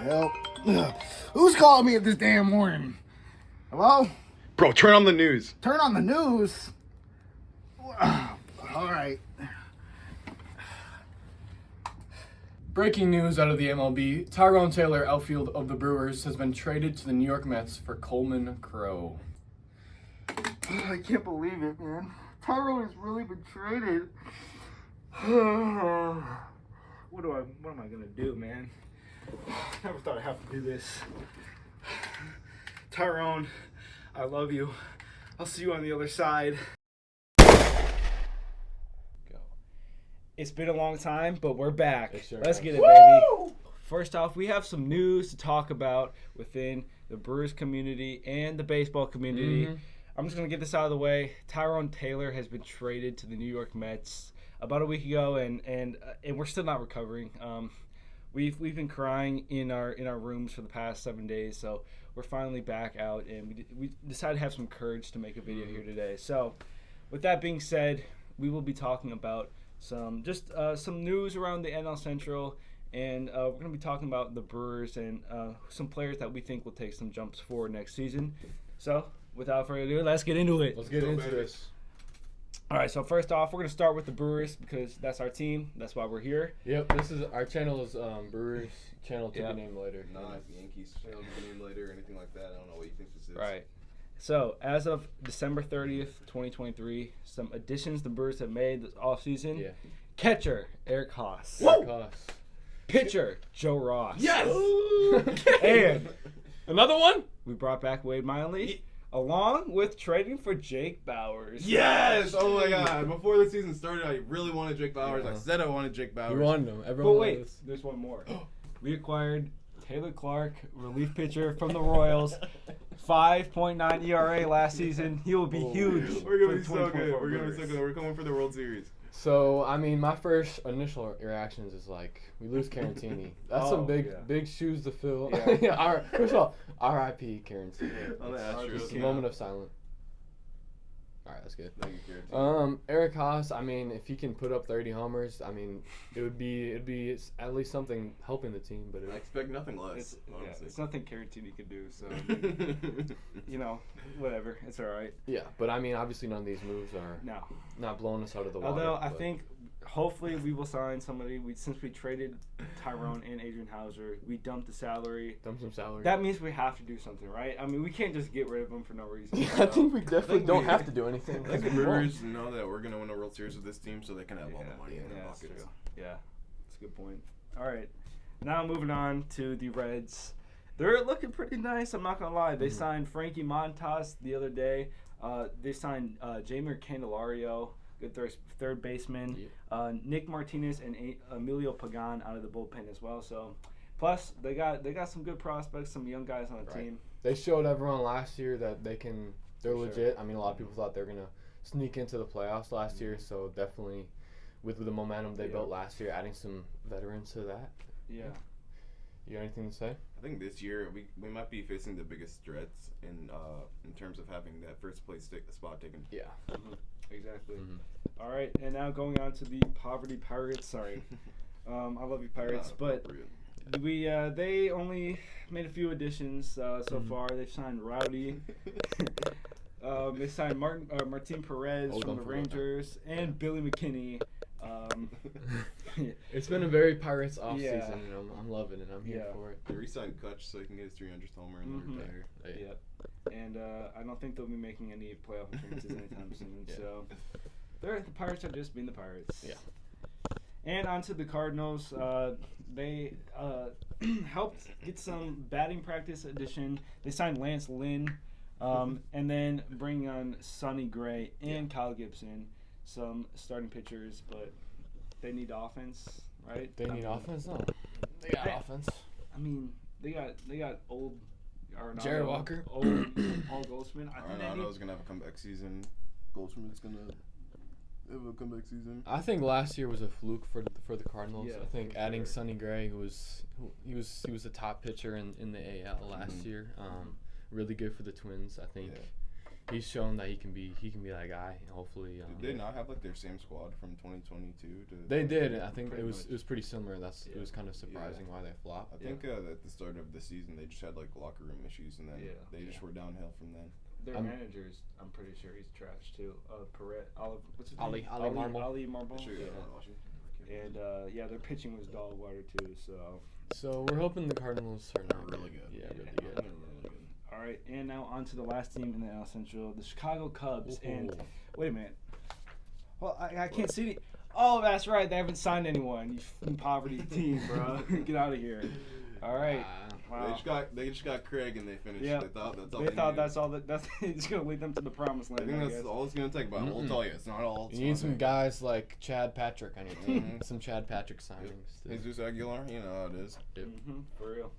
hell? Who's calling me at this damn morning? Hello? Bro, turn on the news. Turn on the news? All right. Breaking news out of the MLB, Tyrone Taylor, outfield of the Brewers, has been traded to the New York Mets for Coleman Crowe. I can't believe it, man. Tyrone has really been traded. What am I gonna do, man? Never thought I'd have to do this. Tyrone, I love you. I'll see you on the other side. It's been a long time, but we're back. Sure Let's has. get it, baby. First off, we have some news to talk about within the Brewers community and the baseball community. I'm just going to get this out of the way. Tyrone Taylor has been traded to the New York Mets about a week ago, and we're still not recovering. We've been crying in our rooms for the past 7 days, so we're finally back out, and we decided to have some courage to make a video here today. So, with that being said, we will be talking about some news around the NL Central, and we're going to be talking about the Brewers and some players that we think will take some jumps forward next season. So, without further ado, let's get into it. Let's get into this. All right, so first off, we're going to start with the Brewers because that's our team. That's why we're here. Yep, this is our channel is Brewers channel to be named later. Not Yankees channel to be named later or anything like that. I don't know what you think this is. Right. So, as of December 30th, 2023, some additions the Brewers have made this offseason. Yeah. Catcher, Eric Haas. Eric Haas. Pitcher, Joe Ross. Yes! And Another one? we brought back Wade Miley, along with trading for Jake Bowers. Yes! Oh my god. Before the season started, I really wanted Jake Bowers. Yeah. I said I wanted Jake Bowers. We wanted him. Everyone But wanted wait, us. there's one more. We acquired Taylor Clark, relief pitcher from the Royals. 5.9 ERA last season. He will be huge. We're gonna for be the so good. 2024 We're gonna be so Brewers. good. We're coming for the World Series. So, I mean, my first initial reactions is like, we lose Carantini. That's some big shoes to fill. Yeah. First of all, R.I.P. Carantini. Oh, that's true. Just a Yeah. moment of silence. All right, that's good. Thank you, Garrett. Eric Haas, I mean, if he can put up 30 homers, I mean, it'd be at least something helping the team. But I expect nothing less, honestly. It's nothing Caratini could do, so, whatever. It's all right. yeah, but I mean, obviously none of these moves are No. not blowing us out of the water. Although I but- think hopefully we will sign somebody. Since we traded Tyrone and Adrian Hauser, we dumped the salary. dump some salary. That means we have to do something, right? I mean, we can't just get rid of them for no reason. Yeah, I think we definitely think don't we- have to do anything. I think the Brewers know that we're gonna win a World Series with this team, so they can have all the money in their that's pockets. true. Yeah, that's a good point. All right, now moving on to the Reds. They're looking pretty nice. I'm not gonna lie. They signed Frankie Montas the other day. They signed Jamer Candelario, good third baseman. Nick Martinez and Emilio Pagan out of the bullpen as well. So, plus they got some good prospects, some young guys on the Right. team. They showed everyone last year that they're For sure. legit. I mean, a lot of people thought they were gonna sneak into the playoffs last year, so definitely with the momentum they built last year, adding some veterans to that. Yeah. You got anything to say? I think this year we might be facing the biggest threats in terms of having that first place spot taken. Yeah. Exactly. Mhm. All right, and now going on to the Poverty Pirates. Sorry, I love you, Pirates, Not but appropriate. they only made a few additions so far. They've signed Rowdy. They signed Martin Perez Hold from on the for a minute. Rangers and Billy McKinney. It's been a very Pirates off Yeah. season, and I'm loving it. I'm here Yeah. for it. They re-signed Kutch so he can get his 300th homer and Mhm. then retire. Yeah, and I don't think they'll be making any playoff appearances anytime soon. Yeah. So the Pirates are just being the Pirates. Yeah. And on to the Cardinals. They helped get some batting practice addition. They signed Lance Lynn, and then bring on Sonny Gray and Kyle Gibson, some starting pitchers, but they need offense, right? They I need mean, offense, no? They got offense. I mean, they got old Arenado, Jared Walker. old Paul Goldschmidt. I think they need Arenado's gonna have a comeback season. Goldschmidt's gonna have a comeback season. I think last year was a fluke for the Cardinals. Yeah, I think for adding sure. Sonny Gray, who was the top pitcher in the AL last year. Really good for the Twins. I think he's shown that he can be that guy. Hopefully, Did they not have like their same squad from 2022? They did. I think Pretty it was much. pretty similar. It was kind of surprising Yeah. why they flopped. I think at the start of the season they just had like locker room issues, and then Yeah. they just were downhill from then. Their I'm- managers, I'm pretty sure he's trash too. What's his Ali- name? Ali Marble. Ali Marble. Sure, Yeah. And their pitching was dog water too. So We're hoping the Cardinals are not Really good. Yeah, really They're good. really good. all right, and now on to the last team in the NL Central, the Chicago Cubs. Ooh. And wait a minute. Well, I can't see the. Oh, that's right. They haven't signed anyone. You f***ing poverty team, bro. Get out of here. All right. Wow. They just got Craig and they finished. Yeah. They thought that's all. They thought needed. that's all that's it's gonna lead them to the promised I land. think I that's guess. all it's gonna take. But I won't Mm-mm. tell you, it's not all. You need some guys like Chad Patrick on your team. Mhm. Some Chad Patrick signings. too. Jesus Aguilar, you know how it is. For real.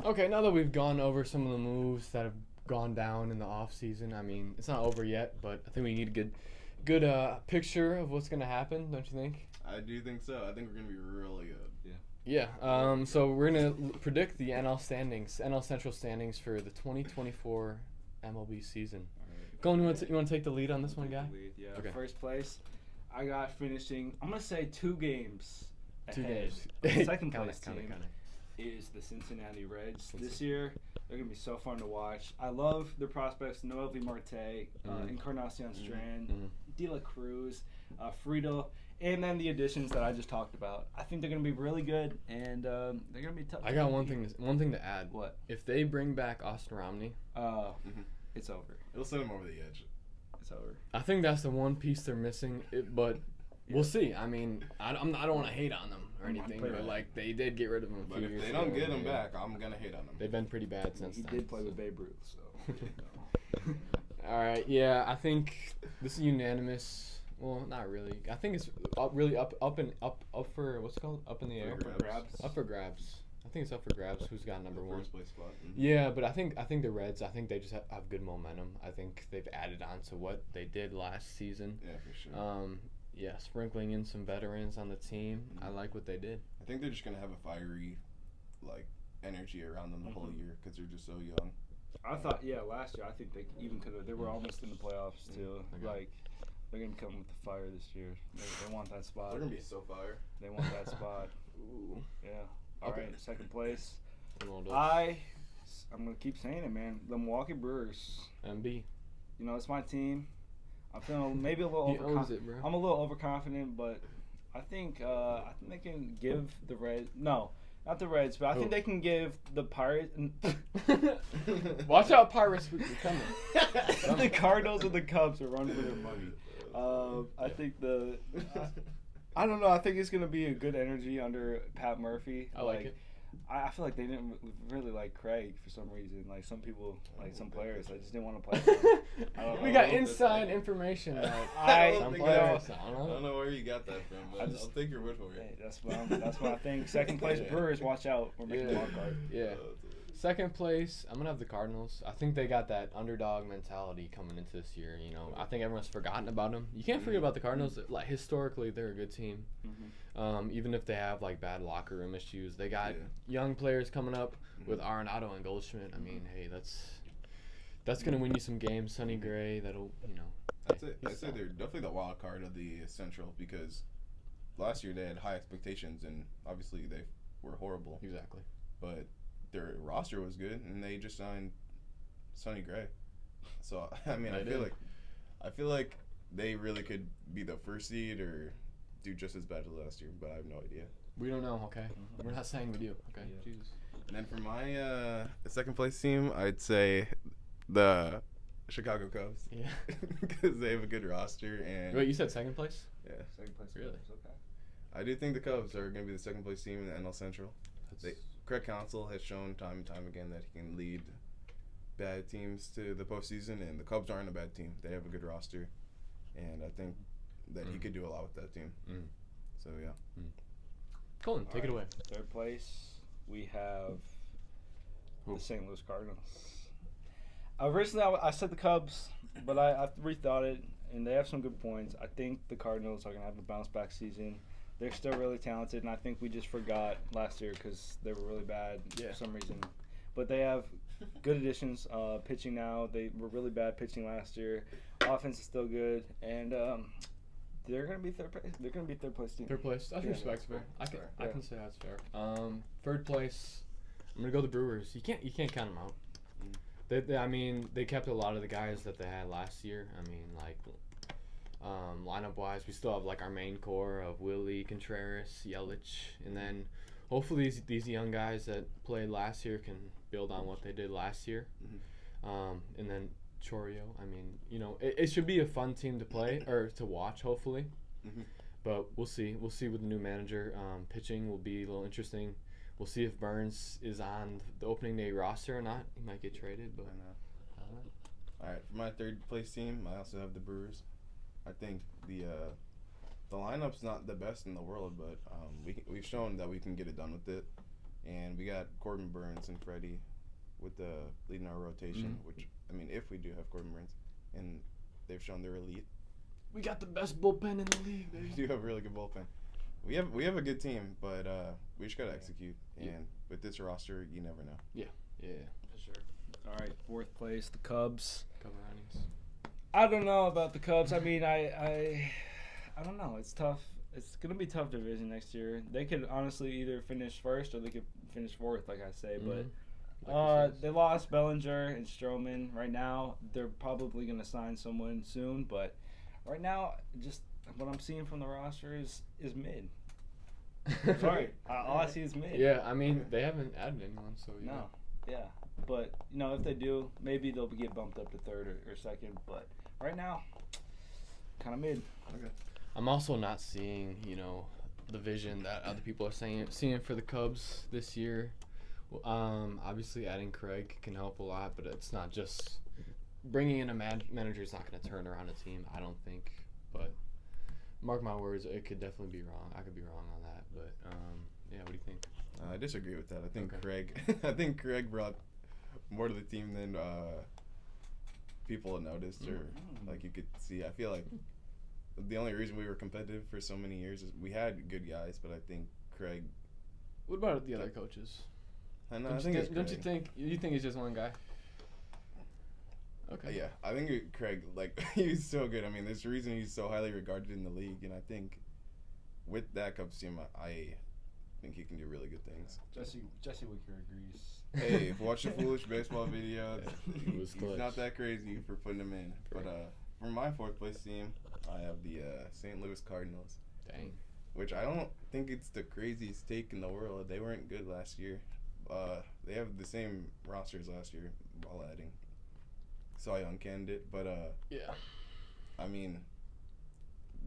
Okay, now that we've gone over some of the moves that have gone down in the off season, I mean, it's not over yet, but I think we need a good picture of what's gonna happen. Don't you think? I do think so. I think we're gonna be really good. Yeah. So we're gonna predict the NL Central standings for the 2024 MLB season. Colin, you want to take the lead on this one, guy? Yeah. Okay. First place, I got finishing. I'm gonna say 2 games. 2 ahead. games. The second Count place it, count it, team count it. is the Cincinnati Reds. This year, they're gonna be so fun to watch. I love their prospects: Noelvi Marte, Encarnacion Strand, Mhm. De La Cruz, Friedel, and then the additions that I just talked about. I think they're gonna be really good, and they're gonna be tough. I got one thing to add. What? If they bring back Austin Romney, It's over. It'll send him over the edge. It's over. I think that's the one piece they're missing. But we'll see. I mean, I don't want to hate on them or anything, Right. but like they did get rid of him a But few if years they ago. don't get him Yeah. back, I'm gonna hate on them. They've been pretty bad since He then. did play so. with Babe Ruth, so. All right, yeah, I think this is unanimous. Well, not really. I think it's up for what's it called? Up in the air. For grabs. Up for grabs. I think it's up for grabs. Who's got number one? First place spot. Yeah, but I think the Reds. I think they just have good momentum. I think they've added on to what they did last season. Yeah, for sure. Yeah, sprinkling in some veterans on the team. I like what they did. I think they're just gonna have a fiery, like, energy around them the whole year because they're just so young. I thought, last year I think they even could have. They were almost in the playoffs too. Okay. Like, they're gonna come with the fire this year. They want that spot. They're gonna be so fire. They want that spot. Ooh. Yeah. All Okay. right. Second place. Ronaldo. I'm gonna keep saying it, man. The Milwaukee Brewers. MB. You know, it's my team. I'm feeling maybe a little He owns it, bro. I'm a little overconfident, but I think they can give the Reds. No, not the Reds, but I think Who? they can give the Pirates. Watch out, Pirates. We're coming. The Cardinals and the Cubs are running for their money. I think I don't know. I think it's gonna be a good energy under Pat Murphy. I like it. I feel like they didn't really like Craig for some reason. Like some people, like some players, I just didn't want to play. For him. I don't We know. got inside information. That I- some think players. I I don't don't know. know where you got that from, but I just- I'll take your word for it. Hey, that's what I think. Second place Brewers, watch out. We're making Yeah. wild card. Yeah. Second place, I'm gonna have the Cardinals. I think they got that underdog mentality coming into this year. You know, I think everyone's forgotten about them. You can't forget about the Cardinals. Like historically, they're a good team. Even if they have like bad locker room issues, they got young players coming up with Arenado and Goldschmidt. I mean, hey, that's gonna win you some games. Sonny Gray, that'll That's it. I'd say they're definitely the wild card of the Central because last year they had high expectations and obviously they were horrible. Exactly. But their roster was good and they just signed Sonny Gray. So I mean, They I feel did. like they really could be the first seed or do just as bad as last year, but I have no idea. We don't know. Okay, we're not saying we do. Okay, Yeah. Jesus. And then for my second place team, I'd say the Chicago Cubs. Yeah. Because they have a good roster and Wait, you said second place? yeah, Second place. Really? Brewers, okay. I do think the Cubs are going to be the second place team in the NL Central. Craig Counsell has shown time and time again that he can lead bad teams to the postseason, and the Cubs aren't a bad team. They have a good roster, and I think that he could do a lot with that team. So yeah. Colin, take it away. Third place, we have Who? the St. Louis Cardinals. Originally, I said the Cubs, but I rethought it, and they have some good points. I think the Cardinals are going to have a bounce-back season. They're still really talented, and I think we just forgot last year because they were really bad Yeah. for some reason. but they have good additions. Pitching now, they were really bad pitching last year. Offense is still good, and they're gonna be third place. They're gonna be third place team. Third place. That's Yeah, respectable. that's I fair. can say that's fair. Third place. I'm gonna go the Brewers. You can't count them out. I mean, they kept a lot of the guys that they had last year. I mean, like, lineup wise, we still have like our main core of Willie, Contreras, Yelich, and then hopefully these young guys that played last year can build on what they did last year. And then Chorio. I mean, you know, it should be a fun team to play or to watch, hopefully. But we'll see. We'll see with the new manager. Pitching will be a little interesting. We'll see if Burns is on the opening day roster or not. He might get traded, but I know. I don't know. All right, for my third place team, I also have the Brewers. I think the lineup's not the best in the world, but we've shown that we can get it done with it, and we got Corbin Burns and Freddie with the leading our rotation. Which, I mean, if we do have Corbin Burns, and they've shown they're elite. We got the best bullpen in the league, baby. We do have a really good bullpen. We have a good team, but we just gotta execute. And with this roster, you never know. Yeah, For sure. All right, fourth place, the Cubs. couple roundings. I don't know about the Cubs. I mean, I don't know. It's tough. It's gonna be tough division next year. They could honestly either finish first or they could finish fourth, like I say. But they lost Bellinger and Stroman. Right now, they're probably gonna sign someone soon. But right now, just what I'm seeing from the roster is mid. Sorry, all I see is mid. Yeah, I mean they haven't added anyone, so yeah. No. Yeah. But if they do, maybe they'll get bumped up to third or second. But right now, kind of mid. Okay. I'm also not seeing, the vision that other people are seeing for the Cubs this year. Obviously, adding Craig can help a lot, but it's not just bringing in a manager is not going to turn around a team, I don't think. But mark my words, it could definitely be wrong. I could be wrong on that, but yeah. What do you think? I disagree with that. I think Okay. Craig brought more to the team than people noticed or like you could see. I feel like the only reason we were competitive for so many years is we had good guys, but I think Craig. What about the other coaches? I know. Don't I think it's you Craig. think it's just one guy? Okay. Yeah, I think Craig, like, he's so good. I mean, there's a reason he's so highly regarded in the league, and I think with that Cubs team, I think he can do really good things. Jesse Wicker agrees. Hey, if you watch the Foolish Baseball video, He was he's clutch. not that crazy for putting him in. But for my fourth place team, I have the St. Louis Cardinals, Dang. which I don't think it's the craziest take in the world. They weren't good last year. They have the same roster as last year while adding Cy Young candidate, but Yeah. I mean,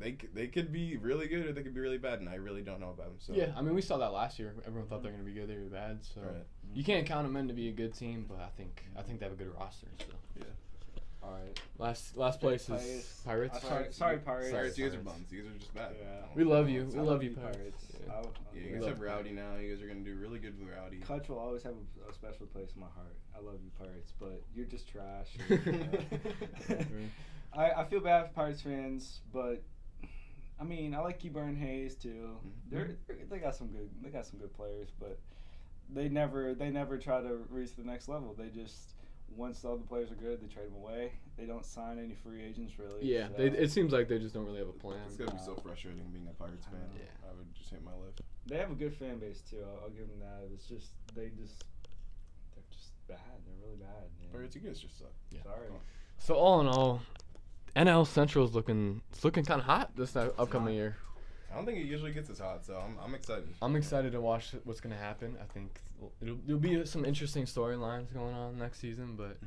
they could be really good or they could be really bad, and I really don't know about them. So Yeah, I mean we saw that last year. Everyone thought they were gonna be good, they were bad. So Right. you can't count them in to be a good team, but I think they have a good roster. So Yeah. All right. last place is Pirates. Sorry, Pirates. Sorry, you guys are Pirates. bums. You guys are just bad. Yeah. We love you. I We love you, Pirates. Yeah. Yeah, you We guys love have Rowdy now. You guys are gonna do really good with Rowdy. Kutch will always have a special place in my heart. I love you, Pirates, but you're just trash. I feel bad for Pirates fans, but I mean I like Keyburn Hayes too. They got some good players, but they never try to reach the next level. They just once all the players are good, they trade them away. They don't sign any free agents really. Yeah, so it seems like they just don't really have a plan. It's gotta be so frustrating being a Pirates I fan. know. Yeah. I would just hit my lip. they have a good fan base too. I'll give them that. It's just they're just bad. They're really bad. Man. Pirates, you guys just suck. Yeah. Sorry. So all in all, NL Central is looking kind of hot this upcoming year. I don't think it usually gets as hot, so I'm excited. I'm excited to watch what's gonna happen. I think there'll be some interesting storylines going on next season, but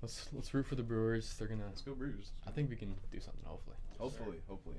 let's root for the Brewers. They're gonna. Let's go Brewers. I think we can do something. Hopefully. Hopefully.